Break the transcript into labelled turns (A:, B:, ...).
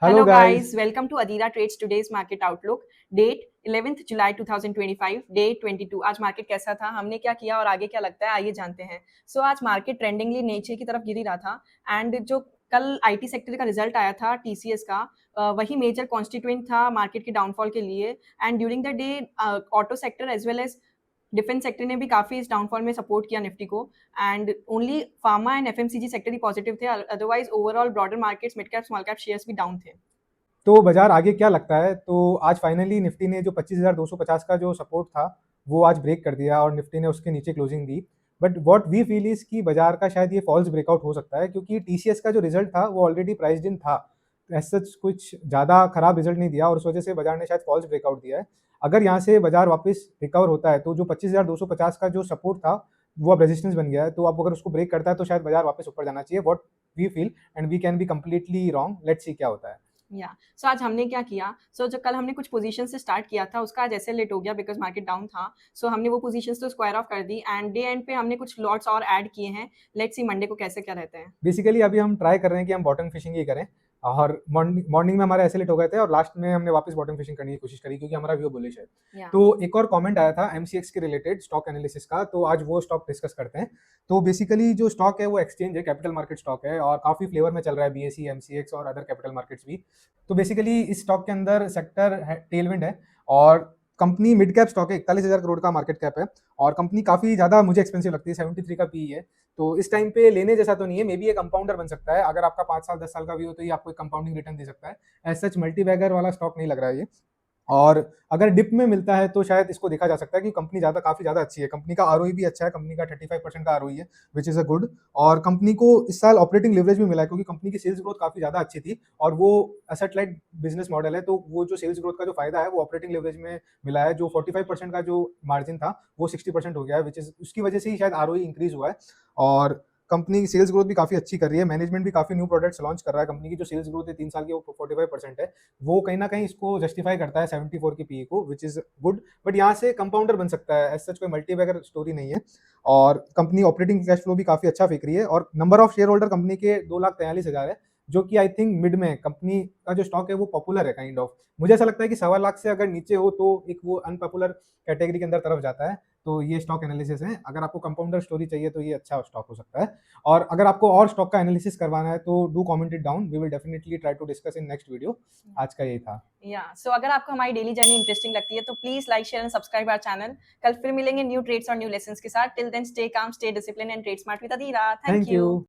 A: Hello
B: Hello
A: guys.
B: guys, welcome to Adira Trades today's market outlook. Date 11th July 2025, day 22। आज market कैसा था, हमने क्या किया और आगे क्या लगता है, आइए जानते हैं। आज मार्केट ट्रेंडिंगली नीचे की तरफ गिर ही रहा था एंड जो कल आईटी सेक्टर का रिजल्ट आया था टीसीएस का, वही मेजर कॉन्स्टिट्यूएंट था मार्केट के डाउनफॉल के लिए। And during the day auto sector as well as defence sector ने भी काफी इस डाउनफॉल में सपोर्ट किया निफ्टी को। And only pharma and FMCG sector ही पॉजिटिव थे, otherwise overall broader markets mid cap small cap shares भी डाउन थे।
A: तो बाजार आगे क्या लगता है? तो आज फाइनली निफ्टी ने जो 25,250 का जो सपोर्ट था वो आज ब्रेक कर दिया और निफ्टी ने उसके नीचे क्लोजिंग दी। But what we feel is कि बाजार का शायद ये फॉल्स ब्रेकआउट हो सकता है, क्योंकि टीसीएस का जो रिजल्ट था वो ऑलरेडी प्राइस्ड इन था। ऐसा कुछ ज़्यादा खराब रिजल्ट नहीं दिया और उस वजह से बाजार ने शायद फॉल्स ब्रेकआउट दिया है। अगर यहाँ से बाजार वापस रिकवर होता है तो जो 25,250 का जो सपोर्ट था वो अब रेजिस्टेंस बन गया है। तो अब अगर उसको ब्रेक करता है तो शायद बाजार वापस ऊपर जाना चाहिए, what we feel, and we can be completely wrong. Let's see क्या होता है।
B: आज हमने क्या किया। जो कल हमने कुछ पोजीशन से स्टार्ट किया था उसका आज ऐसे लेट हो गया बिकॉज मार्केट डाउन था। हमने वो पोजीशन तो स्क्वायर ऑफ कर दी एंड डे एंड पे हमने कुछ लॉट्स और ऐड किए हैं। लेट्स सी मंडे को कैसे क्या रहते हैं।
A: बेसिकली अभी हम ट्राई कर रहे हैं कि हम बॉटम फिशिंग ही करें, और मॉर्निंग में हमारे ऐसे लेट हो गए थे और लास्ट में हमने वापस बॉटम फिशिंग करने की कोशिश करी क्योंकि हमारा व्यू बुलिश है। तो एक और कमेंट आया था एमसीएक्स के रिलेटेड स्टॉक एनालिसिस का, तो आज वो स्टॉक डिस्कस करते हैं। तो बेसिकली जो स्टॉक है वो एक्सचेंज है, कैपिटल मार्केट स्टॉक है और काफी फ्लेवर में चल रहा है, बीएसई, एमसीएक्स और अदर कैपिटल मार्केट्स भी। तो बेसिकली इस स्टॉक के अंदर सेक्टर टेलविंड है और कंपनी मिड कैप स्टॉक है, 41,000 करोड़ का मार्केट कैप है और कंपनी काफी ज्यादा मुझे एक्सपेंसिव लगती है, 73 का पी है। तो इस टाइम पे लेने जैसा तो नहीं है, मे बी ये कंपाउंडर बन सकता है। अगर आपका 5 साल 10 साल का व्यू हो तो ये आपको एक कंपाउंडिंग रिटर्न दे सकता है। एज सच मल्टी बैगर वाला स्टॉक नहीं लग रहा है ये। और अगर डिप में मिलता है तो शायद इसको देखा जा सकता है कि कंपनी काफी ज्यादा अच्छी है, कंपनी का आरओई भी अच्छा है, कंपनी का 35% का आरओई है विच इज अ गुड। और कंपनी को इस साल ऑपरेटिंग लिवरेज भी मिला है क्योंकि कंपनी की सेल्स ग्रोथ काफी ज्यादा अच्छी थी और वो एसेट लाइट बिजनेस मॉडल है, तो वो जो सेल्स ग्रोथ का जो फायदा है वो ऑपरेटिंग लिवरेज में मिला है। जो 45% का जो मार्जिन था वो 60% हो गया है, विच इज उसकी वजह से ही शायद आरओई इंक्रीज हुआ है। और कंपनी की सेल्स ग्रोथ भी काफी अच्छी कर रही है, मैनेजमेंट भी काफी न्यू प्रोडक्ट्स लॉन्च कर रहा है। कंपनी की जो सेल्स ग्रोथ है 3 साल की वो 45% है, वो कहीं ना कहीं इसको जस्टिफाई करता है 74 की पीई को, विच इज गुड। बट यहाँ से कंपाउंडर बन सकता है, एज सच कोई मल्टी बैगर स्टोरी नहीं है। और कंपनी ऑपरेटिंग कैश फ्लो भी काफी अच्छा फेंक रही है और number of share holder company के 2,43,000 है, जो कि आई थिंक मिड में कंपनी का जो स्टॉक है वो पॉपुलर है काइंड ऑफ। मुझे ऐसा लगता है कि 1.25 लाख से अगर नीचे हो तो एक वो अनपॉपुलर कैटेगरी के अंदर तरफ जाता है। तो ये स्टॉक एनालिसिस है, अगर आपको कंपाउंडर स्टोरी चाहिए तो ये अच्छा स्टॉक हो सकता है। और अगर आपको और स्टॉक का एनालिसिस करवाना है तो do comment it down, we will definitely try to discuss in next video. आज का यही था।
B: अगर आपको हमारी डेली जर्नी इंटरेस्टिंग लगती है तो please like share and subscribe our channel. कल फिर मिलेंगे न्यू ट्रेड्स और न्यू लेसंस के साथ। Till then stay calm, stay discipline and trade smart with अदीरा। Thank
A: thank
B: you.
A: यू।